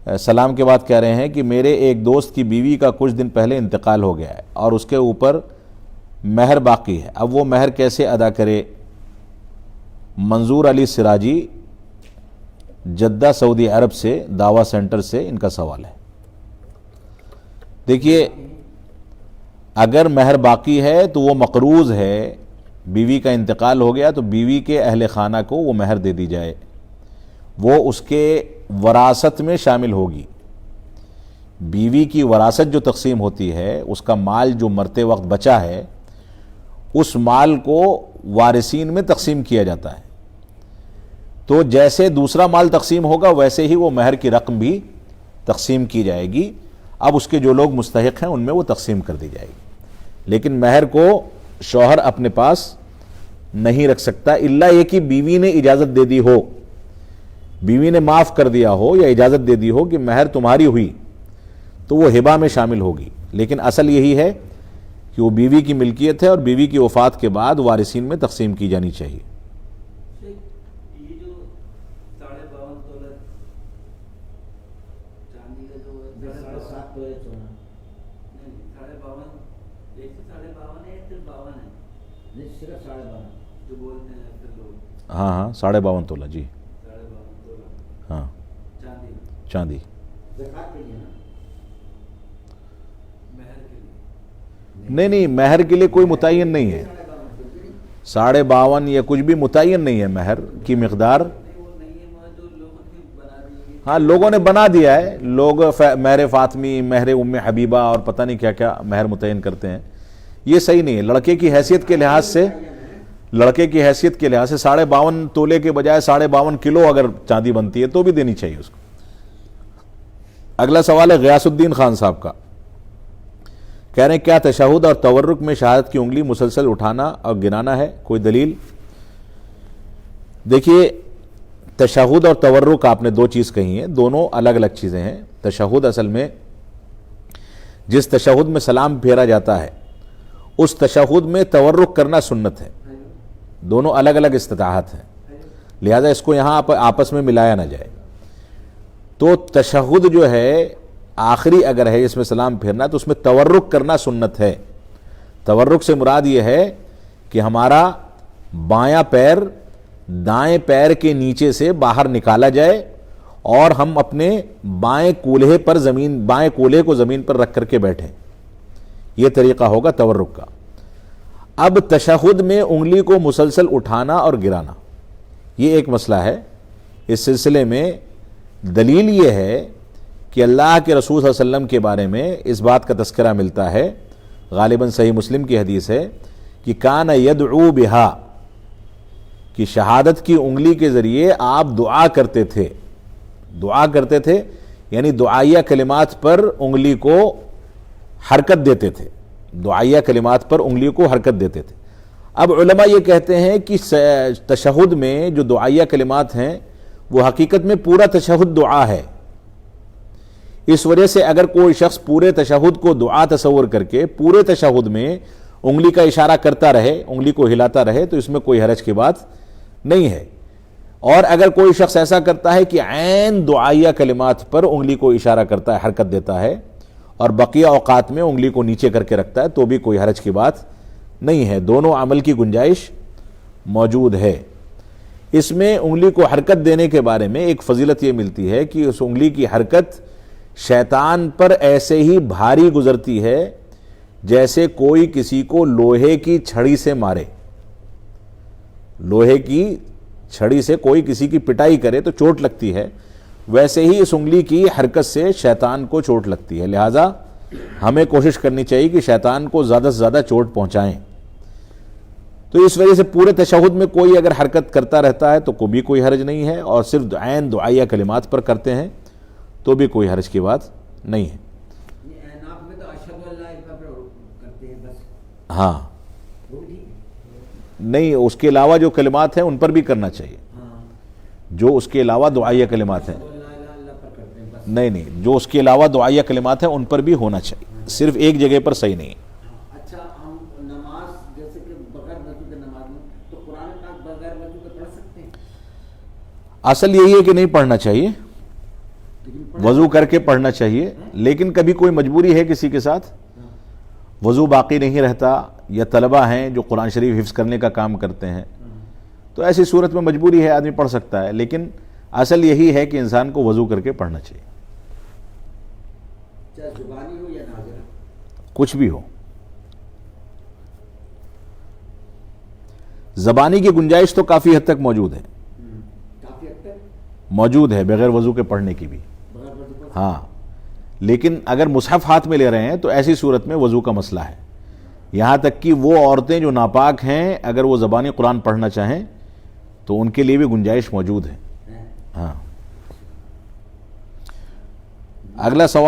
سلام کے بعد کہہ رہے ہیں کہ میرے ایک دوست کی بیوی کا کچھ دن پہلے انتقال ہو گیا ہے اور اس کے اوپر مہر باقی ہے، اب وہ مہر کیسے ادا کرے؟ منظور علی سراجی، جدہ سعودی عرب سے، دعویٰ سینٹر سے ان کا سوال ہے۔ دیکھیے، اگر مہر باقی ہے تو وہ مقروض ہے، بیوی کا انتقال ہو گیا تو بیوی کے اہل خانہ کو وہ مہر دے دی جائے، وہ اس کے وراثت میں شامل ہوگی۔ بیوی کی وراثت جو تقسیم ہوتی ہے، اس کا مال جو مرتے وقت بچا ہے، اس مال کو وارثین میں تقسیم کیا جاتا ہے، تو جیسے دوسرا مال تقسیم ہوگا ویسے ہی وہ مہر کی رقم بھی تقسیم کی جائے گی۔ اب اس کے جو لوگ مستحق ہیں ان میں وہ تقسیم کر دی جائے گی، لیکن مہر کو شوہر اپنے پاس نہیں رکھ سکتا الا یہ کہ بیوی نے اجازت دے دی ہو، بیوی نے معاف کر دیا ہو یا اجازت دے دی ہو کہ مہر تمہاری ہوئی تو وہ ہبہ میں شامل ہوگی، لیکن اصل یہی ہے کہ وہ بیوی کی ملکیت ہے اور بیوی کی وفات کے بعد وارثین میں تقسیم کی جانی چاہیے۔ ہاں 52.5 تولہ، جی ہاں، چاندی۔ نہیں، مہر کے لیے کوئی متعین نہیں ہے، 52.5 یا کچھ بھی متعین نہیں ہے مہر کی مقدار۔ ہاں، لوگوں نے بنا دیا ہے، لوگ مہر فاطمی، مہر ام حبیبہ اور پتہ نہیں کیا کیا مہر متعین کرتے ہیں، یہ صحیح نہیں ہے۔ لڑکے کی حیثیت کے لحاظ سے 52.5 تولے کے بجائے 52.5 کلو اگر چاندی بنتی ہے تو بھی دینی چاہیے اس کو۔ اگلا سوال ہے غیاث الدین خان صاحب کا، کہہ رہے ہیں کیا تشہد اور تورک میں شہادت کی انگلی مسلسل اٹھانا اور گرانا ہے؟ کوئی دلیل؟ دیکھیے، تشہد اور تورک آپ نے دو چیز کہی ہیں، دونوں الگ الگ چیزیں ہیں۔ تشہد اصل میں جس تشہد میں سلام پھیرا جاتا ہے اس تشہد میں تورک کرنا سنت ہے، دونوں الگ الگ استطاعت ہیں، لہذا اس کو یہاں آپس میں ملایا نہ جائے۔ تو تشہد جو ہے آخری اگر ہے اس میں سلام پھیرنا تو اس میں تورک کرنا سنت ہے۔ تورک سے مراد یہ ہے کہ ہمارا بایاں پیر دائیں پیر کے نیچے سے باہر نکالا جائے اور ہم اپنے بائیں کولہے کو زمین پر رکھ کر کے بیٹھیں، یہ طریقہ ہوگا تورک کا۔ اب تشہد میں انگلی کو مسلسل اٹھانا اور گرانا، یہ ایک مسئلہ ہے۔ اس سلسلے میں دلیل یہ ہے کہ اللہ کے رسول صلی اللہ علیہ وسلم کے بارے میں اس بات کا تذکرہ ملتا ہے، غالباً صحیح مسلم کی حدیث ہے کہ کان یدعو بہا، کہ شہادت کی انگلی کے ذریعے آپ دعا کرتے تھے، یعنی دعائیہ کلمات پر انگلی کو حرکت دیتے تھے، دعائیہ کلمات پر انگلی کو حرکت دیتے تھے۔ اب علماء یہ کہتے ہیں کہ تشہد میں جو دعائیہ کلمات ہیں وہ حقیقت میں پورا تشہد دعا ہے، اس وجہ سے اگر کوئی شخص پورے تشہد کو دعا تصور کر کے پورے تشہد میں انگلی کا اشارہ کرتا رہے، انگلی کو ہلاتا رہے تو اس میں کوئی حرج کی بات نہیں ہے۔ اور اگر کوئی شخص ایسا کرتا ہے کہ عین دعائیہ کلمات پر انگلی کو اشارہ کرتا ہے، حرکت دیتا ہے، اور بقیہ اوقات میں انگلی کو نیچے کر کے رکھتا ہے تو بھی کوئی حرج کی بات نہیں ہے، دونوں عمل کی گنجائش موجود ہے۔ اس میں انگلی کو حرکت دینے کے بارے میں ایک فضیلت یہ ملتی ہے کہ اس انگلی کی حرکت شیطان پر ایسے ہی بھاری گزرتی ہے جیسے کوئی کسی کو لوہے کی چھڑی سے مارے، لوہے کی چھڑی سے کوئی کسی کی پٹائی کرے تو چوٹ لگتی ہے، ویسے ہی اس انگلی کی حرکت سے شیطان کو چوٹ لگتی ہے، لہذا ہمیں کوشش کرنی چاہیے کہ شیطان کو زیادہ سے زیادہ چوٹ پہنچائیں۔ تو اس وجہ سے پورے تشہد میں کوئی اگر حرکت کرتا رہتا ہے تو کوئی حرج نہیں ہے، اور صرف عین دعائیہ کلمات پر کرتے ہیں تو بھی کوئی حرج کی بات نہیں ہے۔ ہاں، نہیں، اس کے علاوہ جو کلمات ہیں ان پر بھی کرنا چاہیے، جو اس کے علاوہ دعائیہ کلمات ہیں، نہیں، جو اس کے علاوہ دعائیہ کلمات ہیں ان پر بھی ہونا چاہیے، صرف ایک جگہ پر صحیح نہیں ہے۔ اچھا، ہم نماز جیسے کہ بغیر وضو کے نماز میں تو قرآن پاک بغیر وضو کے پڑھ سکتے ہیں؟ اصل یہی ہے کہ نہیں پڑھنا چاہیے، لیکن وضو کر کے پڑھنا چاہیے، لیکن کبھی کوئی مجبوری ہے کسی کے ساتھ، وضو باقی نہیں رہتا، یا طلبہ ہیں جو قرآن شریف حفظ کرنے کا کام کرتے ہیں، تو ایسی صورت میں مجبوری ہے، آدمی پڑھ سکتا ہے، لیکن اصل یہی ہے کہ انسان کو وضو کر کے پڑھنا چاہیے، چاہے زبانی ہو یا ناظرہ. کچھ بھی ہو. زبانی کی گنجائش تو کافی حد تک موجود ہے، کافی حد تک موجود ہے بغیر وضو کے پڑھنے کی بھی، بغیر وضو پر. ہاں، لیکن اگر مصحف ہاتھ میں لے رہے ہیں تو ایسی صورت میں وضو کا مسئلہ ہے. یہاں تک کہ وہ عورتیں جو ناپاک ہیں اگر وہ زبانی قرآن پڑھنا چاہیں تو ان کے لیے بھی گنجائش موجود ہے. ہاں. اگلا سوال